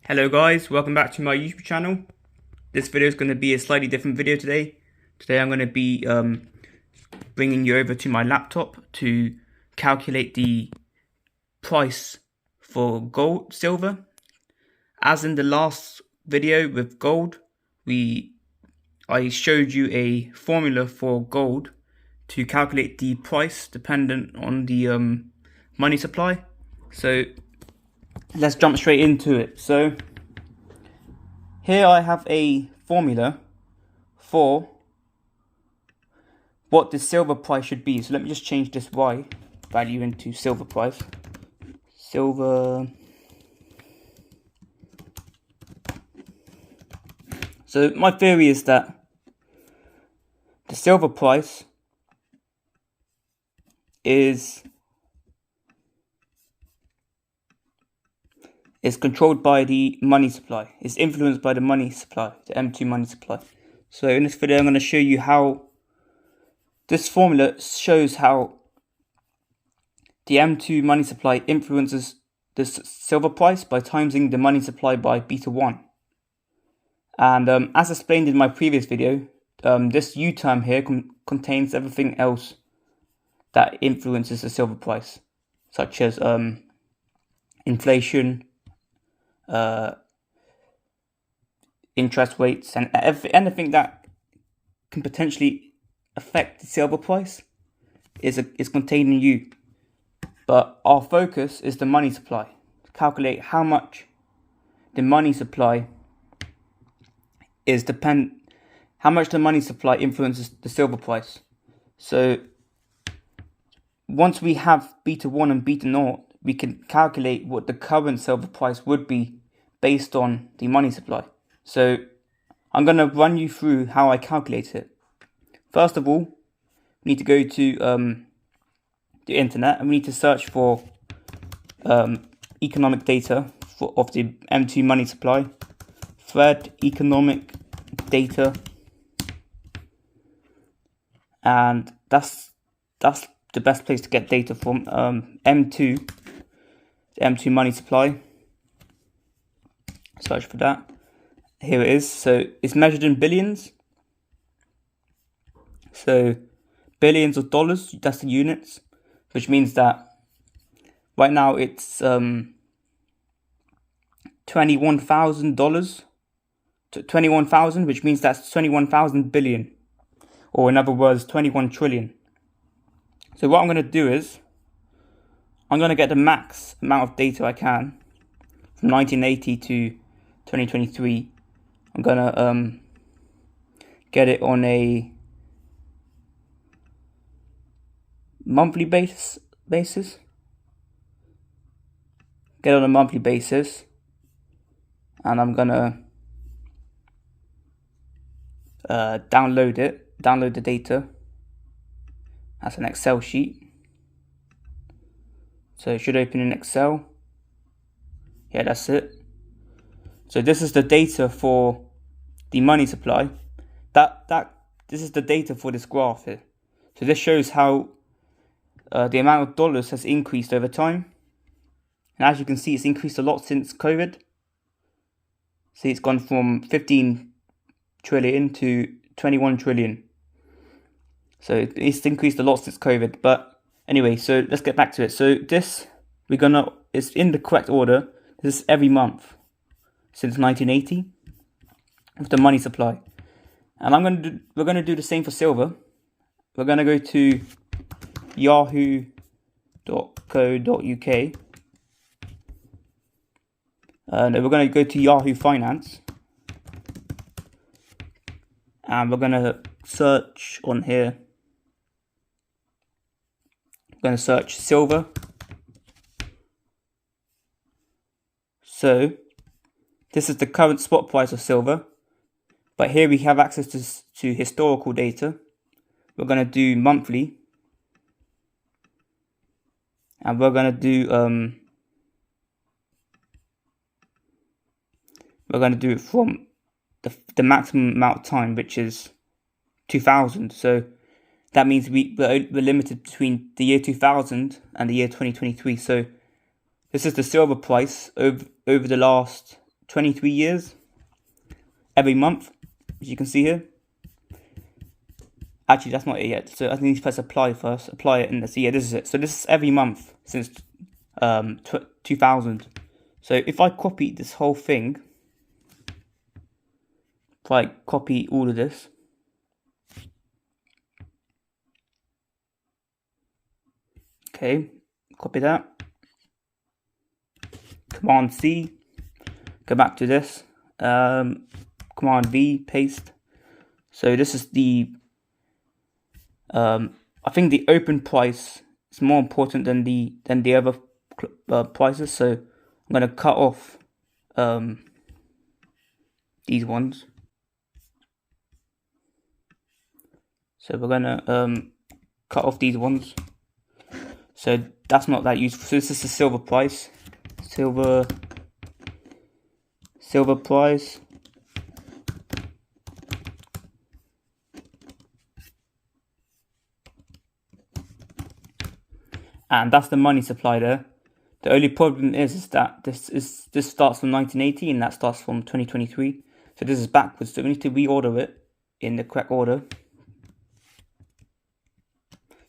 Hello guys, welcome back to my YouTube channel. This video is going to be a slightly different video today. Today I'm going to be bringing you over to my laptop to calculate the price for gold, silver. As in the last video with gold, I showed you a formula for gold to calculate the price dependent on the money supply. So let's jump straight into it. So here I have a formula for what the silver price should be. So let me just change this Y value into silver price. Silver. So my theory is that the silver price is controlled by the money supply. It's influenced by the money supply, the M2 money supply. So in this video I'm going to show you how this formula shows how the M2 money supply influences the silver price by timesing the money supply by beta 1. And as explained in my previous video, this U term here contains everything else that influences the silver price, such as inflation, interest rates, and anything that can potentially affect the silver price is contained in U. But our focus is the money supply, to calculate how much the money supply influences the silver price. So once we have beta 1 and beta 0, we can calculate what the current silver price would be based on the money supply. So I'm going to run you through how I calculate it. First of all, we need to go to the internet and we need to search for economic data of the M2 money supply. Thread economic data, and that's the best place to get data from. M2, the M2 money supply. Search for that. Here it is. So it's measured in billions. So billions of dollars, that's the units, which means that right now it's $21,000 to 21,000, which means that's 21,000 billion, or in other words 21 trillion. So what I'm going to do is I'm going to get the max amount of data I can from 1980 to 2023. I'm going to get it on a monthly basis. Get it on a monthly basis, and I'm going to download the data as an Excel sheet. So it should open in Excel. Yeah, that's it. So this is the data for the money supply. This is the data for this graph here. So this shows how the amount of dollars has increased over time. And as you can see, it's increased a lot since COVID. See, it's gone from 15 trillion to 21 trillion. So it's increased a lot since COVID. But anyway, so let's get back to it. So this, it's in the correct order. This is every month since 1980 with the money supply. And we're gonna do the same for silver. We're gonna go to yahoo.co.uk. And we're gonna go to Yahoo Finance. And we're going to search on here. We're going to search silver. So this is the current spot price of silver. But here we have access to historical data. We're going to do monthly. And we're going to do it from the maximum amount of time, which is 2000. So that means we're limited between the year 2000 and the year 2023. So this is the silver price over the last 23 years every month, as you can see here. Actually, that's not it yet. So I think you press apply first. Apply it, and let's see. Yeah, this is it. So this is every month since 2000. So if I copy this whole thing, if I copy all of this, okay, copy that. Command C, go back to this. Command V, paste. So this is the I think the open price is more important than the other prices. So I'm gonna cut off these ones. So we're gonna cut off these ones. So that's not that useful. So this is the silver price. Silver price. And that's the money supply there. The only problem is that this starts from 1980 and that starts from 2023. So this is backwards. So we need to reorder it in the correct order.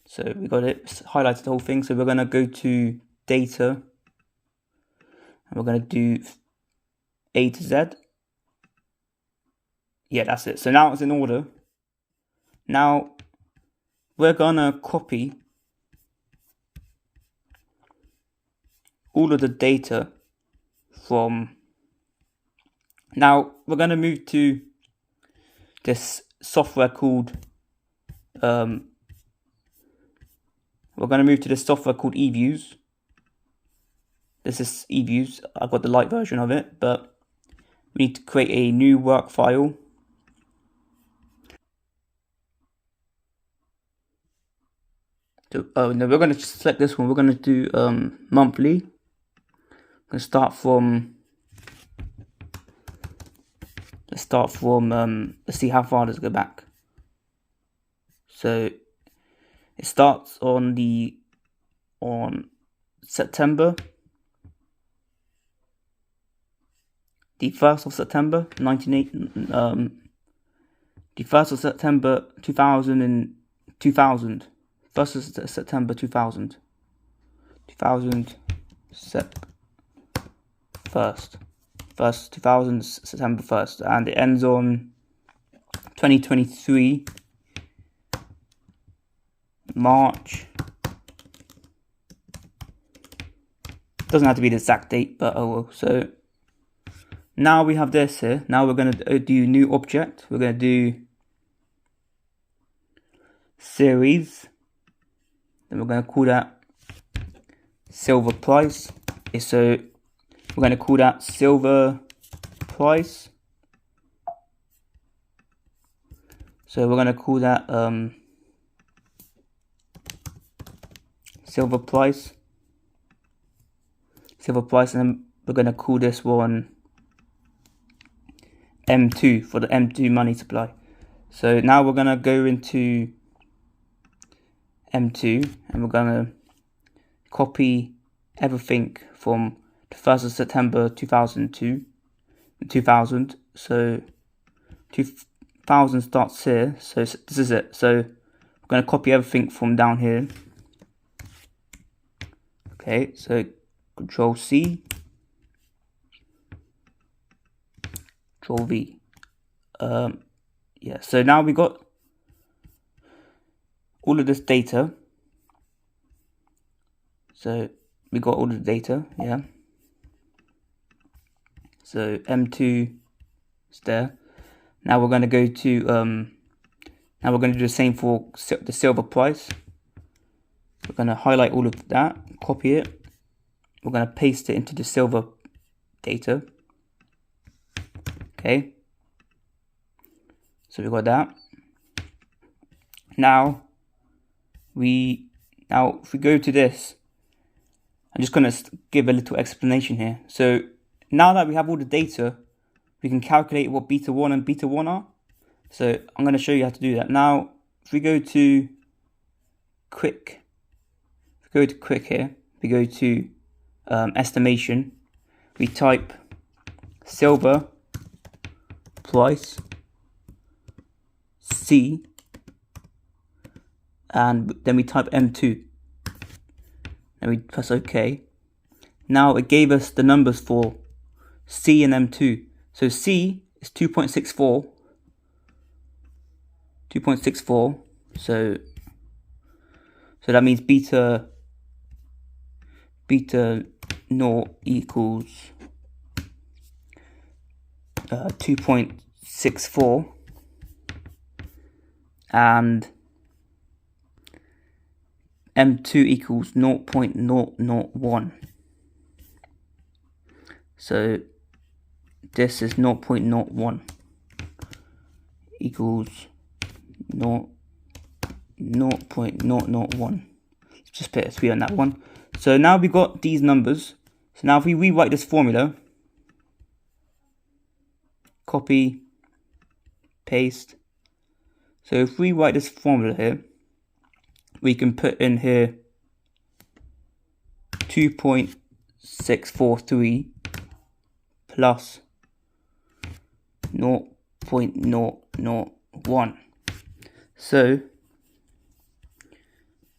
So we got it highlighted the whole thing. So we're gonna go to data, and we're gonna do A to Z. Yeah, that's it. So now it's in order. Now we're gonna copy all of the data from. Now we're gonna move to this software called Eviews. This is Eviews. I've got the light version of it, but we need to create a new work file. Oh no, we're going to select this one. We're going to do monthly. I'm going to start from. Let's start from. Let's see how far does it go back. So it starts on September. The 1st of September, 1980. The 1st of September 2000. 1st of September 2000. 2000 Sep. 1st 2000 September 1st, and it ends on 2023 March. Doesn't have to be the exact date, but oh well. So now we have this here. Now we're going to do new object. We're going to do series. Then we're going to call that silver price. So we're going to call that silver price. So we're going to call that silver price, and then we're going to call this one M2 for the M2 money supply. So now we're going to go into M2 and we're going to copy everything from the 1st of September 2000. So 2000 starts here. So this is it. So we're going to copy everything from down here. Okay, so Control C, Control V. Yeah, so now we got all of this data. So we got all the data, yeah. So M2 is there. Now we're going to go to now we're going to do the same for the silver price. We're going to highlight all of that, copy it. We're going to paste it into the silver data. Okay. So we got that. Now if we go to this, I'm just going to give a little explanation here. So now that we have all the data, we can calculate what beta 1 and beta 1 are. So I'm going to show you how to do that. Now, if we go to quick here, we go to estimation, we type silver price C, and then we type M2 and we press OK. Now it gave us the numbers for C and M2. So C is 2.64. So that means beta 0 equals 2.64, and M2 equals 0.001. So this is 0.01 equals 0.001. Let's just put a 3 on that one. So now we got these numbers. So now if we rewrite this formula, copy, paste. So if we write this formula here, we can put in here 2.643 plus 0.001. So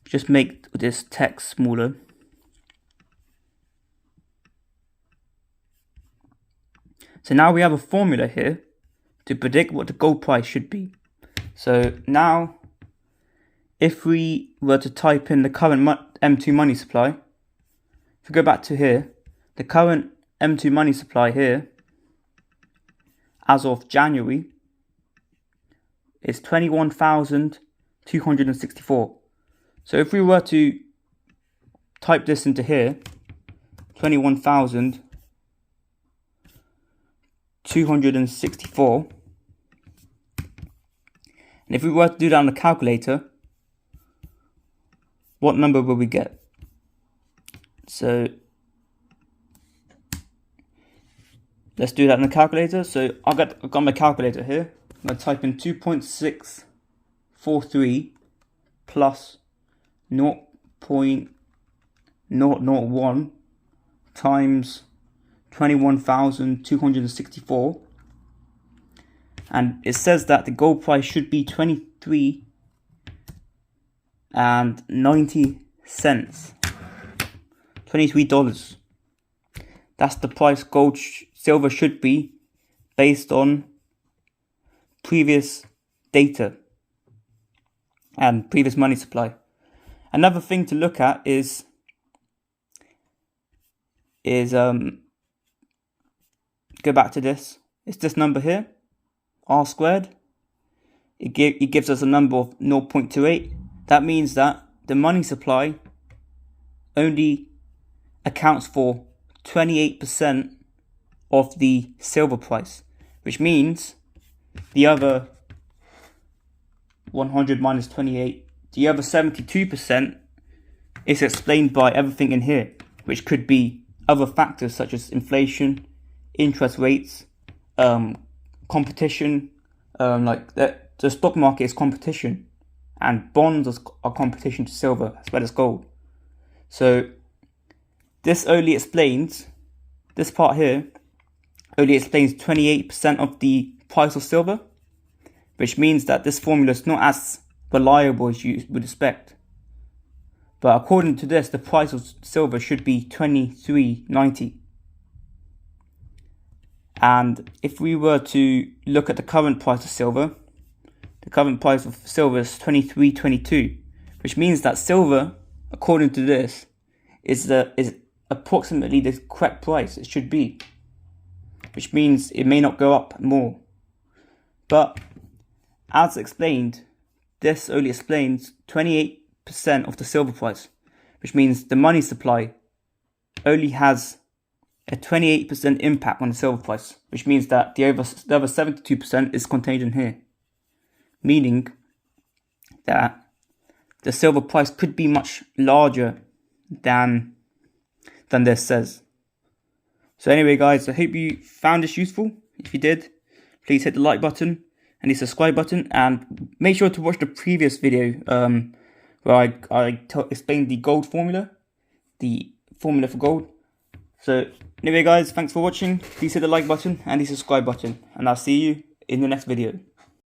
just make this text smaller. So now we have a formula here to predict what the gold price should be. So now if we were to type in the current M2 money supply, if we go back to here, the current M2 money supply here as of January is 21,264. So if we were to type this into here, 21,264, and if we were to do that on the calculator, what number will we get? So let's do that in the calculator. So I've got my calculator here. I'm going to type in 2.643 plus 0.001 times 21,264, and it says that the gold price should be $23.90. $23. That's the price silver should be based on previous data and previous money supply. Another thing to look at is go back to this. It's this number here, R squared. It gives us a number of 0.28. That means that the money supply only accounts for 28% of the silver price, which means the other 100 minus 28, the other 72% is explained by everything in here, which could be other factors such as inflation, interest rates, competition, like the stock market is competition, and bonds are competition to silver as well as gold. So this part here only explains 28% of the price of silver, which means that this formula is not as reliable as you would expect. But according to this, the price of silver should be $23.90. And if we were to look at the current price of silver, the current price of silver is $23.22, which means that silver, according to this, is approximately the correct price it should be, which means it may not go up more. But as explained, this only explains 28% of the silver price, which means the money supply only has a 28% impact on the silver price, which means that the other 72% is contained in here, meaning that the silver price could be much larger than this says. So anyway guys, I hope you found this useful. If you did, please hit the like button and the subscribe button, and make sure to watch the previous video where I explained the gold formula, the formula for gold. So Anyway guys, thanks for watching. Please hit the like button and the subscribe button, and I'll see you in the next video.